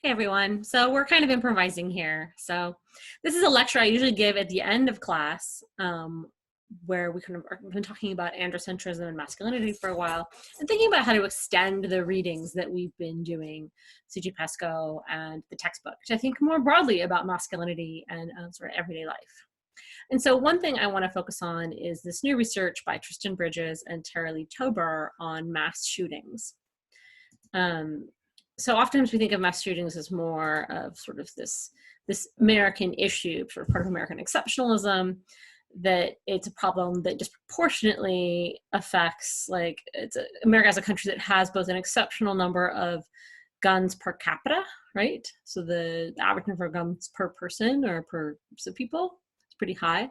Hey everyone. So we're kind of improvising here. So this is a lecture I usually give at the end of class, where we have been talking about androcentrism and masculinity for a while, and thinking about how to extend the readings that we've been doing, C.G. Pesco and the textbook, to think more broadly about masculinity and sort of everyday life. And so one thing I want to focus on is this new research by Tristan Bridges and Tara Lee Tober on mass shootings. So oftentimes we think of mass shootings as more of sort of this American issue, sort of part of American exceptionalism, that it's a problem that disproportionately affects, America as a country that has both an exceptional number of guns per capita, right? So the average number of guns per person or per people is pretty high,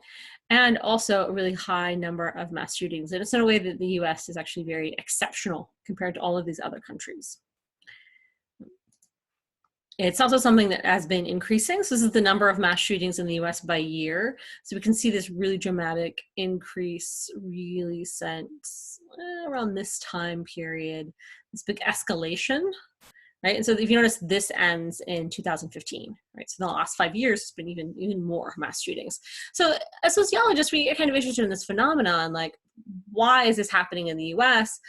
and also a really high number of mass shootings. And it's in a way that the US is actually very exceptional compared to all of these other countries. It's also something that has been increasing. So this is the number of mass shootings in the US by year. So we can see this really dramatic increase really since around this time period, this big escalation, right? And so if you notice, this ends in 2015, right? So in the last 5 years, it's been even more mass shootings. So as sociologists, we are kind of interested in this phenomenon, like, why is this happening in the US?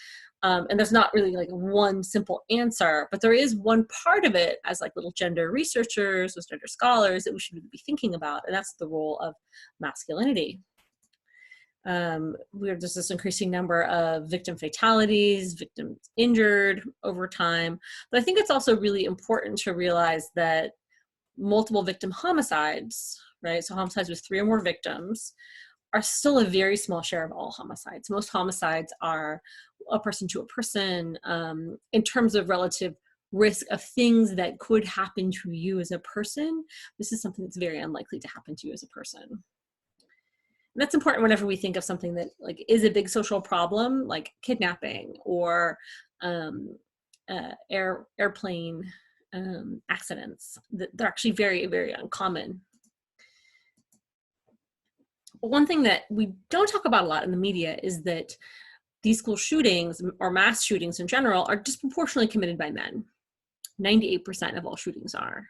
And there's not really like one simple answer, but there is one part of it as like little gender researchers, as gender scholars, that we should be thinking about, and that's the role of masculinity. There's this increasing number of victim fatalities, victims injured over time, but I think it's also really important to realize that multiple victim homicides, right, so homicides with 3 or more victims, are still a very small share of all homicides. Most homicides are a person to a person. In terms of relative risk of things that could happen to you as a person, this is something that's very unlikely to happen to you as a person. And that's important whenever we think of something that like is a big social problem, like kidnapping or airplane accidents. They're actually very, very uncommon. One thing that we don't talk about a lot in the media is that these school shootings, or mass shootings in general, are disproportionately committed by men. 98% of all shootings are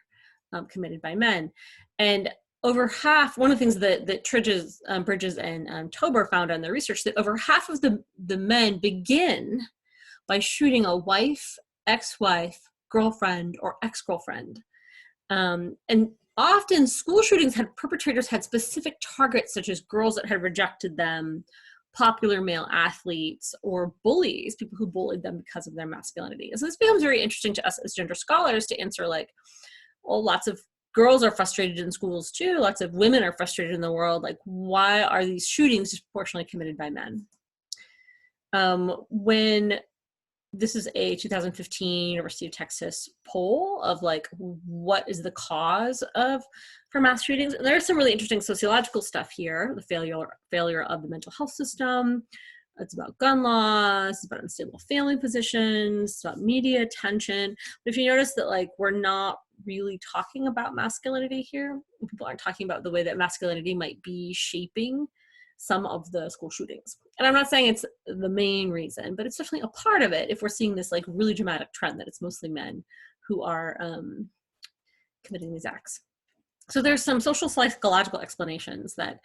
committed by men. And over half, one of the things that Bridges and Tober found in their research, that over half of the men begin by shooting a wife, ex-wife, girlfriend, or ex-girlfriend. And often school shootings perpetrators had specific targets, such as girls that had rejected them, popular male athletes, or bullies, people who bullied them because of their masculinity. And so this becomes very interesting to us as gender scholars to answer, like, well, lots of girls are frustrated in schools too, lots of women are frustrated in the world, like, why are these shootings disproportionately committed by men? When this is a 2015 University of Texas poll of like, what is the cause for mass shootings? And there's some really interesting sociological stuff here. The failure of the mental health system. It's about gun laws, it's about unstable family positions, it's about media attention. But if you notice that, like, we're not really talking about masculinity here, people aren't talking about the way that masculinity might be shaping some of the school shootings. And I'm not saying it's the main reason, but it's definitely a part of it if we're seeing this like really dramatic trend that it's mostly men who are committing these acts. So there's some social psychological explanations that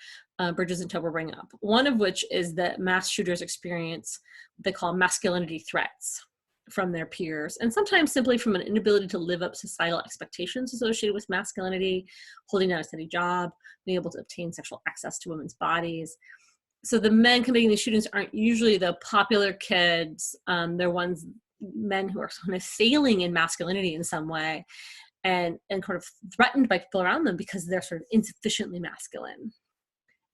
Bridges and Tober bring up. One of which is that mass shooters experience what they call masculinity threats from their peers, and sometimes simply from an inability to live up to societal expectations associated with masculinity, holding down a steady job, being able to obtain sexual access to women's bodies. So the men committing these shootings aren't usually the popular kids. They're men who are kind of failing in masculinity in some way, and kind of threatened by people around them because they're sort of insufficiently masculine,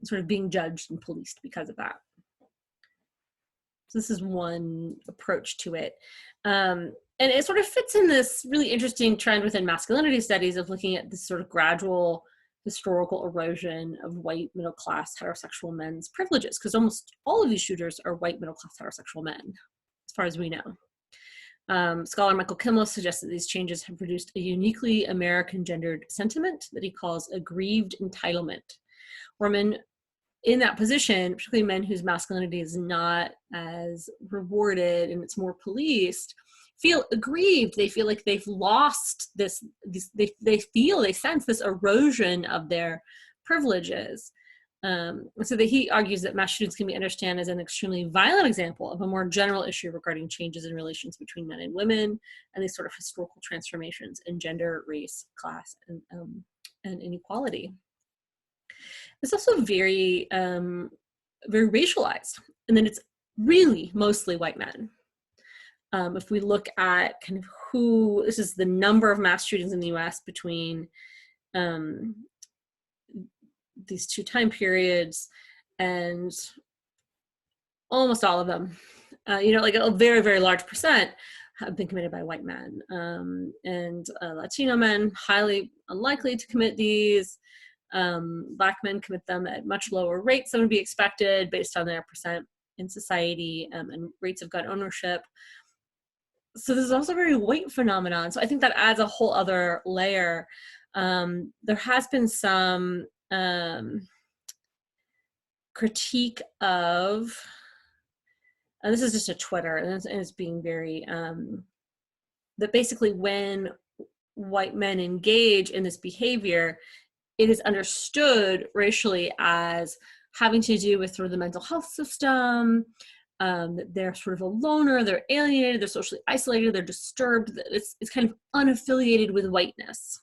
and sort of being judged and policed because of that. So this is one approach to it. And it sort of fits in this really interesting trend within masculinity studies of looking at this sort of gradual historical erosion of white middle-class heterosexual men's privileges, because almost all of these shooters are white middle-class heterosexual men, as far as we know. Scholar Michael Kimlo suggests that these changes have produced a uniquely American gendered sentiment that he calls aggrieved entitlement, where men in that position, particularly men whose masculinity is not as rewarded and it's more policed, feel aggrieved. They feel like they've lost they sense this erosion of their privileges. So that he argues that mass shootings can be understood as an extremely violent example of a more general issue regarding changes in relations between men and women and these sort of historical transformations in gender, race, class, and inequality. It's also very, very racialized, and then it's really mostly white men. If we look at kind of this is the number of mass shootings in the US between these two time periods, and almost all of them, like a very, very large percent have been committed by white men. And Latino men, highly unlikely to commit these. Black men commit them at much lower rates than would be expected based on their percent in society, and rates of gun ownership. So this is also a very white phenomenon. So I think that adds a whole other layer. There has been some critique of, and this is just a Twitter, and it's being very, that basically when white men engage in this behavior, it is understood racially as having to do with sort of the mental health system, that they're sort of a loner, they're alienated, they're socially isolated, they're disturbed. It's kind of unaffiliated with whiteness.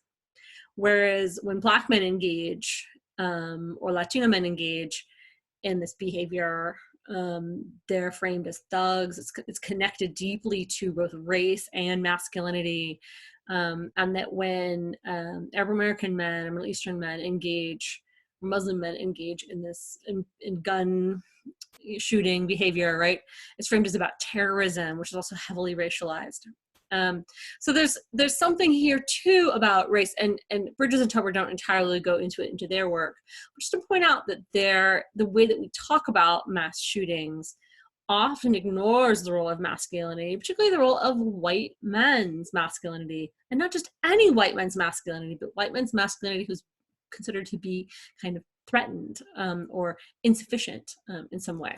Whereas when Black men engage, or Latino men engage in this behavior, they're framed as thugs. It's connected deeply to both race and masculinity. And that when Arab American men and Middle Eastern men engage, Muslim men engage in this in gun shooting behavior, right, it's framed as about terrorism, which is also heavily racialized. So there's something here too about race, and Bridges and Tober don't entirely go into it into their work, but just to point out that the way that we talk about mass shootings often ignores the role of masculinity, particularly the role of white men's masculinity, and not just any white men's masculinity, but white men's masculinity who's considered to be kind of threatened, or insufficient in some way.